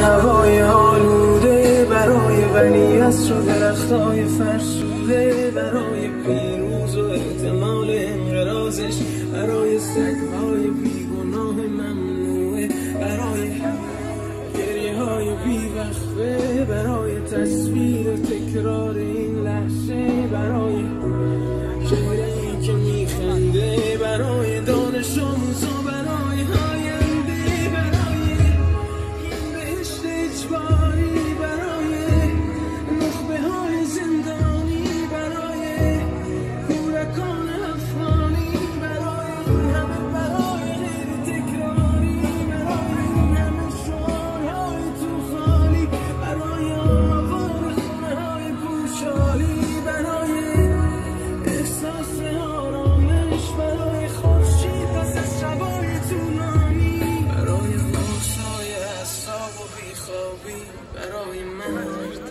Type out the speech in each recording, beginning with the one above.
هوای آلوده، برای ولیعصر و درختای فرسوده، برای پیروز و احتمال انقراضش، برای سگهای بیگناه ممنوعه، برای گریه های بیوقفه، برای تصویر و تکرار این لحظه، برای چهره‌ای که میخنده، برای دانش آموزا، برای آینده، برای این بهشت اجباری، برای نخبه های زندانی، برای کودکان افغانی، برای این همه برای غیر تکراری، برای این همه شعارهای تو خالی، برای آوار خونه های پوشالی، برای احساس آرامش، برای خورشید پس از شبای طولانی، برای غوصای اعصاب و بیخوابی، برای مرد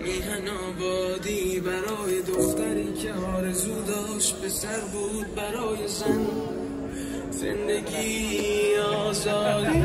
میهن آبادی، برای دختری که آرزو داشت پسر بود، برای زن زندگی آزادی.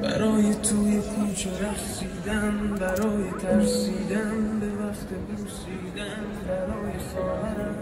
برای توی کوچه رقصیدن، برای ترسیدن به وقت بوسیدن، برای خواهرم